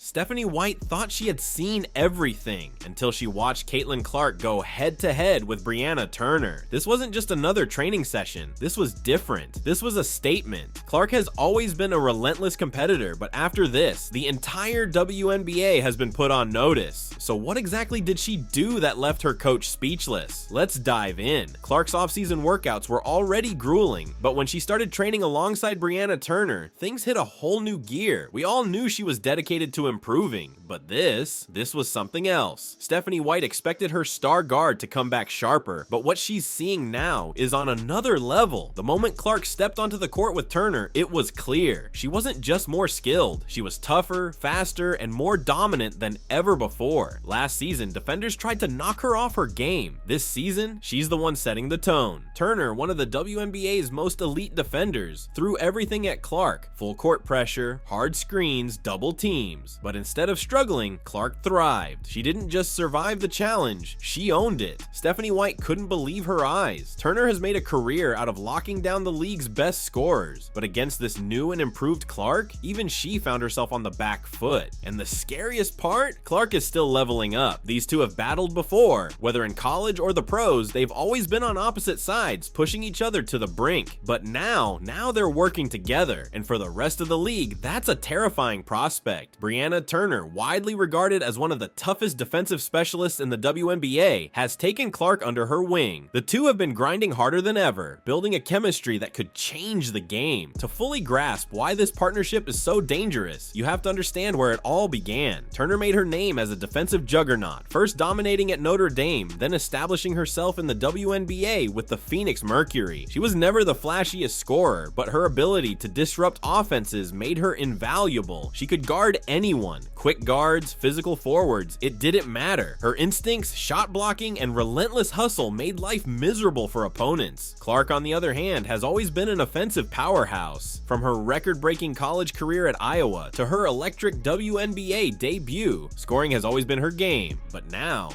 Stephanie White thought she had seen everything until she watched Caitlin Clark go head-to-head with Brianna Turner. This wasn't just another training session. This was different. This was a statement. Clark has always been a relentless competitor, but after this, the entire WNBA has been put on notice. So what exactly did she do that left her coach speechless? Let's dive in. Clark's offseason workouts were already grueling, but when she started training alongside Brianna Turner, things hit a whole new gear. We all knew she was dedicated to improving, but this was something else. Stephanie White expected her star guard to come back sharper, but what she's seeing now is on another level. The moment Clark stepped onto the court with Turner, it was clear. She wasn't just more skilled, she was tougher, faster, and more dominant than ever before. Last season, defenders tried to knock her off her game. This season, she's the one setting the tone. Turner, one of the WNBA's most elite defenders, threw everything at Clark. Full court pressure, hard screens, double teams. But instead of struggling, Clark thrived. She didn't just survive the challenge, she owned it. Stephanie White couldn't believe her eyes. Turner has made a career out of locking down the league's best scorers, but against this new and improved Clark, even she found herself on the back foot. And the scariest part? Clark is still leveling up. These two have battled before. Whether in college or the pros, they've always been on opposite sides, pushing each other to the brink. But now they're working together, and for the rest of the league, that's a terrifying prospect. Brianna Turner, widely regarded as one of the toughest defensive specialists in the WNBA, has taken Clark under her wing. The two have been grinding harder than ever, building a chemistry that could change the game. To fully grasp why this partnership is so dangerous, you have to understand where it all began. Turner made her name as a defensive juggernaut, first dominating at Notre Dame, then establishing herself in the WNBA with the Phoenix Mercury. She was never the flashiest scorer, but her ability to disrupt offenses made her invaluable. She could guard anyone. Quick guards, physical forwards, it didn't matter. Her instincts, shot blocking, and relentless hustle made life miserable for opponents. Clark, on the other hand, has always been an offensive powerhouse. From her record-breaking college career at Iowa to her electric WNBA debut, scoring has always been her game. But now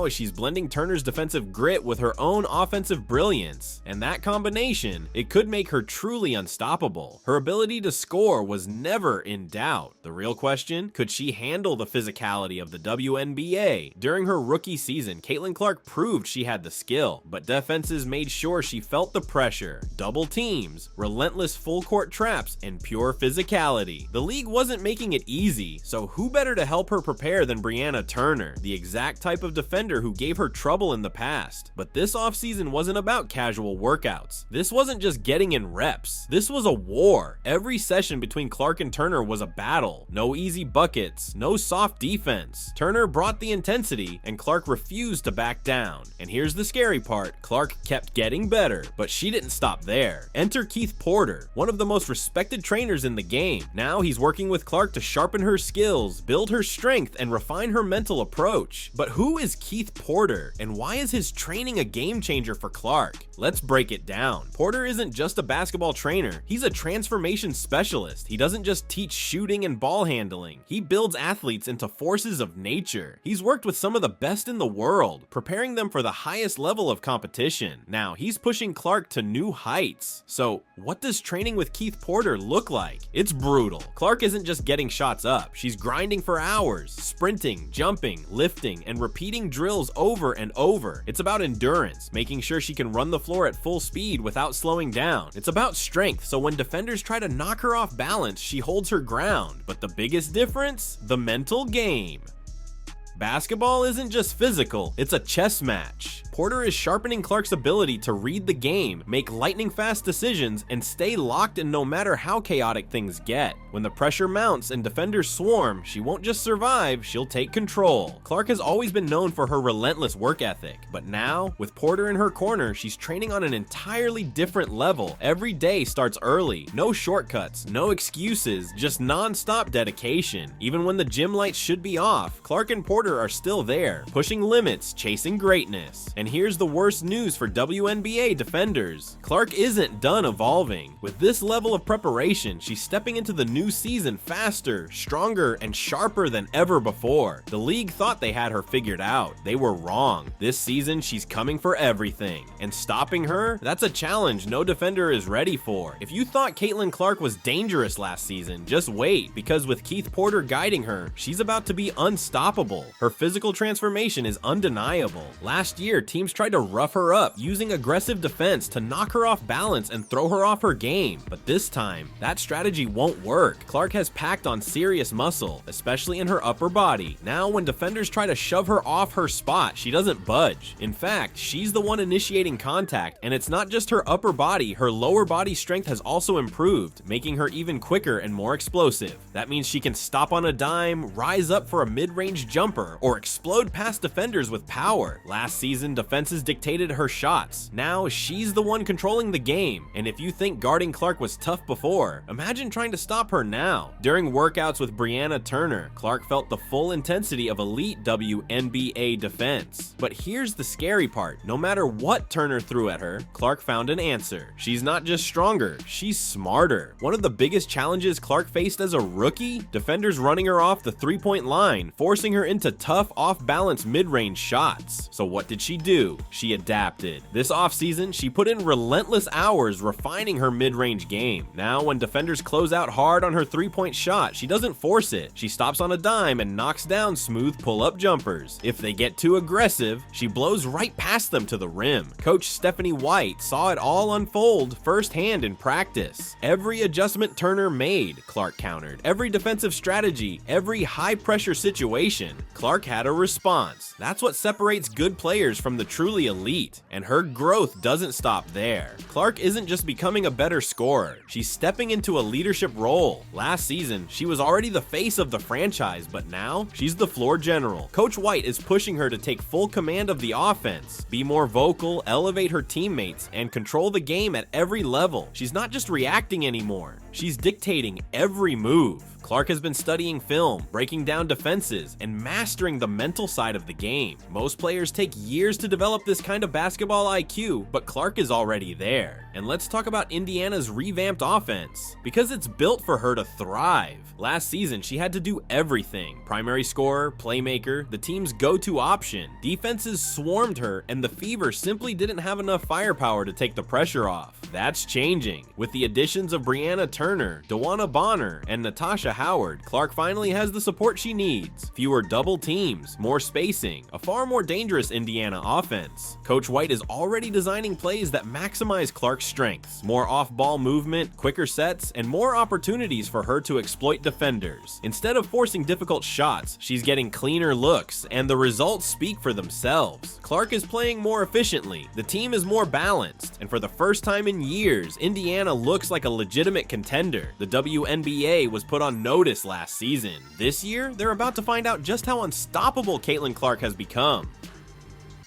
she's blending Turner's defensive grit with her own offensive brilliance, and that combination, it could make her truly unstoppable. Her ability to score was never in doubt. The real question, could she handle the physicality of the WNBA? During her rookie season, Caitlin Clark proved she had the skill, but defenses made sure she felt the pressure. Double teams, relentless full court traps, and pure physicality. The league wasn't making it easy, so who better to help her prepare than Brianna Turner, the exact type of defender who gave her trouble in the past. But this offseason wasn't about casual workouts. This wasn't just getting in reps. This was a war. Every session between Clark and Turner was a battle. No easy buckets, no soft defense. Turner brought the intensity, and Clark refused to back down. And here's the scary part, Clark kept getting better, but she didn't stop there. Enter Keith Porter, one of the most respected trainers in the game. Now he's working with Clark to sharpen her skills, build her strength, and refine her mental approach. But who is Keith Porter, and why is his training a game changer for Clark? Let's break it down. Porter isn't just a basketball trainer, he's a transformation specialist. He doesn't just teach shooting and ball handling, he builds athletes into forces of nature. He's worked with some of the best in the world, preparing them for the highest level of competition. Now, he's pushing Clark to new heights. So, what does training with Keith Porter look like? It's brutal. Clark isn't just getting shots up, she's grinding for hours, sprinting, jumping, lifting, and repeating drills over and over. It's about endurance, making sure she can run the floor at full speed without slowing down. It's about strength, so when defenders try to knock her off balance, she holds her ground. But the biggest difference? The mental game. Basketball isn't just physical, it's a chess match. Porter is sharpening Clark's ability to read the game, make lightning-fast decisions, and stay locked in no matter how chaotic things get. When the pressure mounts and defenders swarm, she won't just survive, she'll take control. Clark has always been known for her relentless work ethic, but now, with Porter in her corner, she's training on an entirely different level. Every day starts early, no shortcuts, no excuses, just non-stop dedication. Even when the gym lights should be off, Clark and Porter are still there, pushing limits, chasing greatness. And here's the worst news for WNBA defenders. Clark isn't done evolving. With this level of preparation, she's stepping into the new season faster, stronger, and sharper than ever before. The league thought they had her figured out. They were wrong. This season, she's coming for everything. And stopping her? That's a challenge no defender is ready for. If you thought Caitlin Clark was dangerous last season, just wait, because with Keith Porter guiding her, she's about to be unstoppable. Her physical transformation is undeniable. Last year, teams tried to rough her up, using aggressive defense to knock her off balance and throw her off her game. But this time, that strategy won't work. Clark has packed on serious muscle, especially in her upper body. Now, when defenders try to shove her off her spot, she doesn't budge. In fact, she's the one initiating contact, and it's not just her upper body, her lower body strength has also improved, making her even quicker and more explosive. That means she can stop on a dime, rise up for a mid-range jumper, or explode past defenders with power. Last season, defenses dictated her shots. Now, she's the one controlling the game, and if you think guarding Clark was tough before, imagine trying to stop her now. During workouts with Brianna Turner, Clark felt the full intensity of elite WNBA defense. But here's the scary part. No matter what Turner threw at her, Clark found an answer. She's not just stronger, she's smarter. One of the biggest challenges Clark faced as a rookie? Defenders running her off the three-point line, forcing her into tough, off-balance mid-range shots. So what did she do? She adapted. This offseason, she put in relentless hours refining her mid-range game. Now, when defenders close out hard on her three-point shot, she doesn't force it. She stops on a dime and knocks down smooth pull-up jumpers. If they get too aggressive, she blows right past them to the rim. Coach Stephanie White saw it all unfold firsthand in practice. Every adjustment Turner made, Clark countered. Every defensive strategy, every high-pressure situation, Clark had a response. That's what separates good players from the truly elite, and her growth doesn't stop there. Clark isn't just becoming a better scorer, she's stepping into a leadership role. Last season, she was already the face of the franchise, but now, she's the floor general. Coach White is pushing her to take full command of the offense, be more vocal, elevate her teammates, and control the game at every level. She's not just reacting anymore, she's dictating every move. Clark has been studying film, breaking down defenses, and mastering the mental side of the game. Most players take years to develop this kind of basketball IQ, but Clark is already there. And let's talk about Indiana's revamped offense, because it's built for her to thrive. Last season, she had to do everything. Primary scorer, playmaker, the team's go-to option. Defenses swarmed her, and the Fever simply didn't have enough firepower to take the pressure off. That's changing. With the additions of Brianna Turner, DeWanna Bonner, and Natasha Howard, Clark finally has the support she needs. Fewer double teams, more spacing, a far more dangerous Indiana offense. Coach White is already designing plays that maximize Clark's strengths. More off-ball movement, quicker sets, and more opportunities for her to exploit defenders. Instead of forcing difficult shots, she's getting cleaner looks, and the results speak for themselves. Clark is playing more efficiently, the team is more balanced, and for the first time in years, Indiana looks like a legitimate contender. The WNBA was put on notice last season. This year, they're about to find out just how unstoppable Caitlin Clark has become.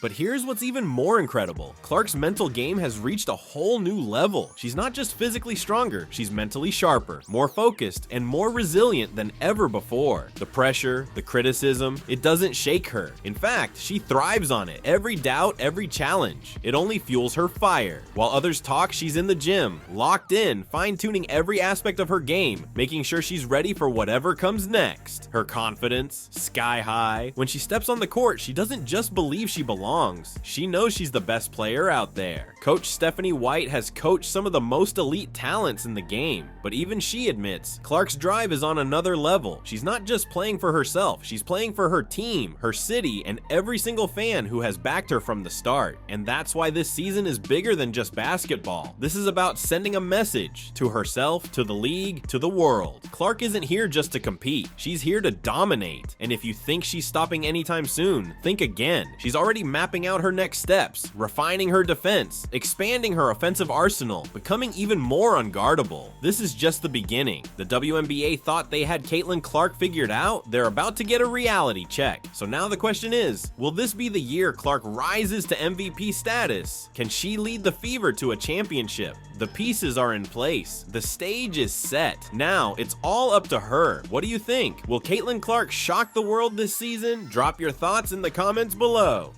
But here's what's even more incredible. Clark's mental game has reached a whole new level. She's not just physically stronger, she's mentally sharper, more focused, and more resilient than ever before. The pressure, the criticism, it doesn't shake her. In fact, she thrives on it. Every doubt, every challenge, it only fuels her fire. While others talk, she's in the gym, locked in, fine-tuning every aspect of her game, making sure she's ready for whatever comes next. Her confidence, sky high. When she steps on the court, she doesn't just believe she belongs. She knows she's the best player out there. Coach Stephanie White has coached some of the most elite talents in the game, but even she admits Clark's drive is on another level. She's not just playing for herself, she's playing for her team, her city, and every single fan who has backed her from the start. And that's why this season is bigger than just basketball. This is about sending a message to herself, to the league, to the world. Clark isn't here just to compete, she's here to dominate. And if you think she's stopping anytime soon, think again. She's already mapping out her next steps, refining her defense, expanding her offensive arsenal, becoming even more unguardable. This is just the beginning. The WNBA thought they had Caitlin Clark figured out. They're about to get a reality check. So now the question is, will this be the year Clark rises to MVP status? Can she lead the Fever to a championship? The pieces are in place. The stage is set. Now, it's all up to her. What do you think? Will Caitlin Clark shock the world this season? Drop your thoughts in the comments below.